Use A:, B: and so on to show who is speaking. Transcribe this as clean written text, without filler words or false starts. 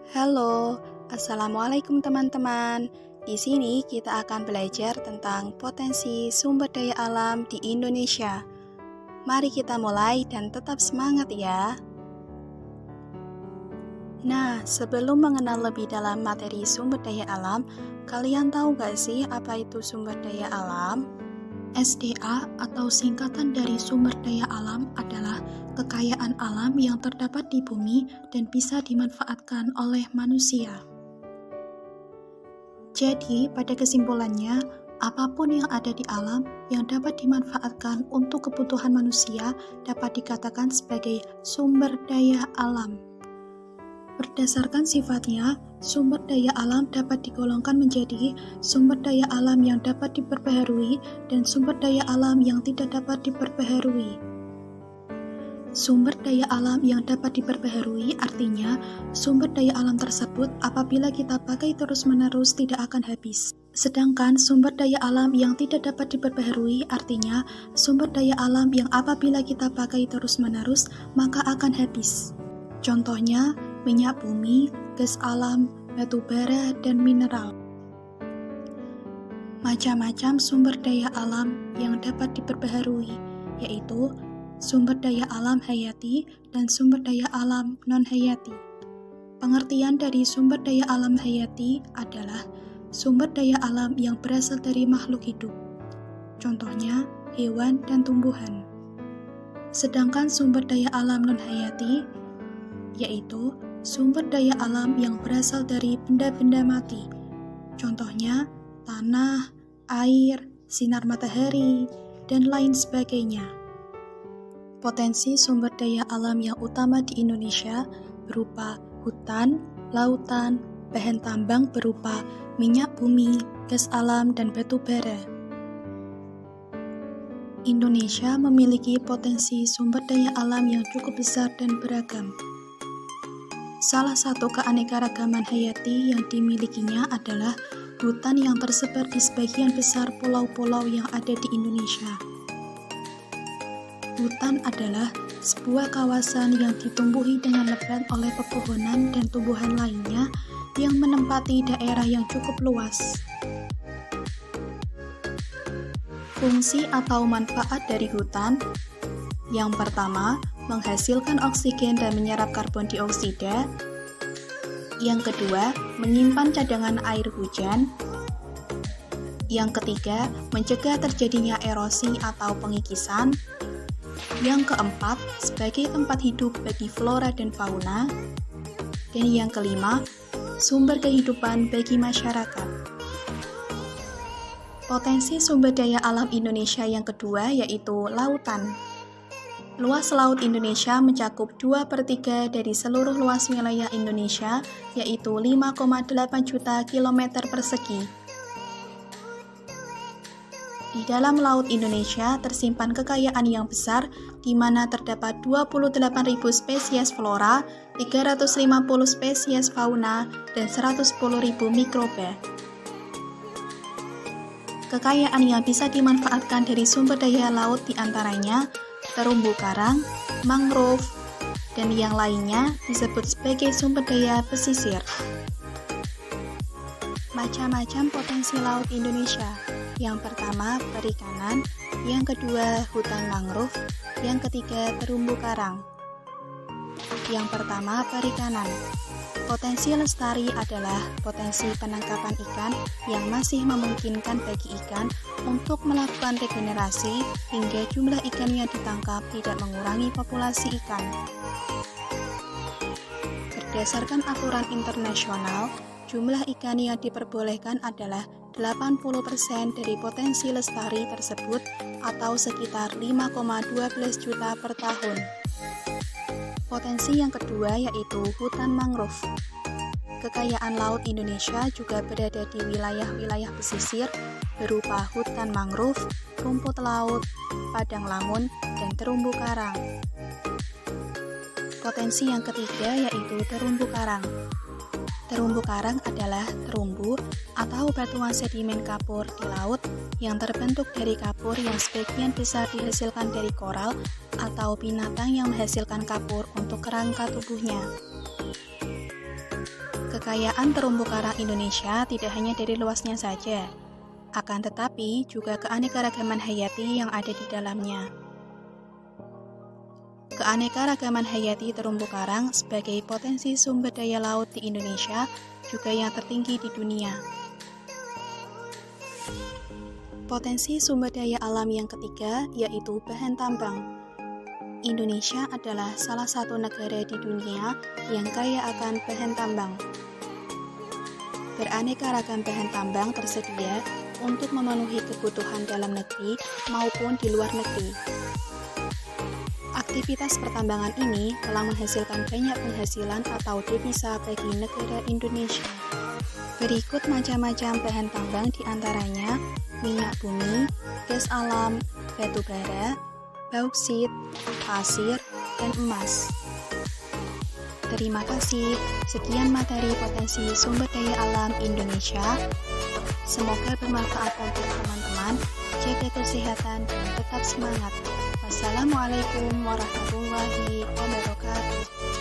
A: Halo, Assalamualaikum teman-teman. Di sini kita akan belajar tentang potensi sumber daya alam di Indonesia. Mari kita mulai dan tetap semangat ya. Nah, sebelum mengenal lebih dalam materi sumber daya alam, kalian tahu gak sih apa itu sumber daya alam? SDA atau singkatan dari sumber daya alam adalah kekayaan alam yang terdapat di bumi dan bisa dimanfaatkan oleh manusia. Jadi, pada kesimpulannya, apapun yang ada di alam yang dapat dimanfaatkan untuk kebutuhan manusia dapat dikatakan sebagai sumber daya alam. Berdasarkan sifatnya, sumber daya alam dapat digolongkan menjadi sumber daya alam yang dapat diperbaharui dan sumber daya alam yang tidak dapat diperbaharui. Sumber daya alam yang dapat diperbaharui artinya sumber daya alam tersebut apabila kita pakai terus-menerus tidak akan habis. Sedangkan sumber daya alam yang tidak dapat diperbaharui artinya sumber daya alam yang apabila kita pakai terus-menerus maka akan habis. Contohnya, minyak bumi, gas alam, batu bara, dan mineral. Macam-macam sumber daya alam yang dapat diperbaharui, yaitu sumber daya alam hayati dan sumber daya alam non-hayati. Pengertian dari sumber daya alam hayati adalah sumber daya alam yang berasal dari makhluk hidup, contohnya hewan dan tumbuhan. Sedangkan sumber daya alam non-hayati yaitu sumber daya alam yang berasal dari benda-benda mati, contohnya tanah, air, sinar matahari, dan lain sebagainya. Potensi sumber daya alam yang utama di Indonesia berupa hutan, lautan, bahan tambang berupa minyak bumi, gas alam, dan batu bara. Indonesia memiliki potensi sumber daya alam yang cukup besar dan beragam. Salah satu keanekaragaman hayati yang dimilikinya adalah hutan yang tersebar di sebagian besar pulau-pulau yang ada di Indonesia. Hutan adalah sebuah kawasan yang ditumbuhi dengan lebat oleh pepohonan dan tumbuhan lainnya yang menempati daerah yang cukup luas. Fungsi atau manfaat dari hutan yang pertama, menghasilkan oksigen dan menyerap karbon dioksida. Yang kedua, menyimpan cadangan air hujan. Yang ketiga, mencegah terjadinya erosi atau pengikisan. Yang keempat, sebagai tempat hidup bagi flora dan fauna. Dan yang kelima, sumber kehidupan bagi masyarakat. Potensi sumber daya alam Indonesia yang kedua yaitu lautan. Luas laut Indonesia mencakup 2/3 dari seluruh luas wilayah Indonesia, yaitu 5,8 juta kilometer persegi. Di dalam laut Indonesia tersimpan kekayaan yang besar, di mana terdapat 28.000 spesies flora, 350 spesies fauna, dan 110.000 mikroba. Kekayaan yang bisa dimanfaatkan dari sumber daya laut diantaranya terumbu karang, mangrove, dan yang lainnya disebut sebagai sumber daya pesisir. Macam-macam potensi laut Indonesia. Yang pertama, perikanan, yang kedua, hutan mangrove, yang ketiga, terumbu karang. Yang pertama, perikanan. Potensi lestari adalah potensi penangkapan ikan yang masih memungkinkan bagi ikan untuk melakukan regenerasi hingga jumlah ikan yang ditangkap tidak mengurangi populasi ikan. Berdasarkan aturan internasional, jumlah ikan yang diperbolehkan adalah 80% dari potensi lestari tersebut atau sekitar 5,12 juta per tahun. Potensi yang kedua yaitu hutan mangrove. Kekayaan laut Indonesia juga berada di wilayah-wilayah pesisir berupa hutan mangrove, rumput laut, padang lamun, dan terumbu karang. Potensi yang ketiga yaitu terumbu karang. Terumbu karang adalah terumbu atau batuan sedimen kapur di laut yang terbentuk dari kapur yang sebagian besar dihasilkan dari koral atau binatang yang menghasilkan kapur untuk kerangka tubuhnya. Kekayaan terumbu karang Indonesia tidak hanya dari luasnya saja, akan tetapi juga keanekaragaman hayati yang ada di dalamnya. Keanekaragaman hayati terumbu karang sebagai potensi sumber daya laut di Indonesia juga yang tertinggi di dunia. Potensi sumber daya alam yang ketiga yaitu bahan tambang. Indonesia adalah salah satu negara di dunia yang kaya akan bahan tambang. Beraneka ragam bahan tambang tersedia untuk memenuhi kebutuhan dalam negeri maupun di luar negeri. Aktivitas pertambangan ini telah menghasilkan banyak penghasilan atau devisa bagi negara Indonesia. Berikut macam-macam bahan tambang diantaranya minyak bumi, gas alam, batu bara, bauksit, pasir, dan emas. Terima kasih. Sekian materi potensi sumber daya alam Indonesia. Semoga bermanfaat untuk teman-teman. Jaga kesehatan dan tetap semangat. Wassalamualaikum warahmatullahi wabarakatuh.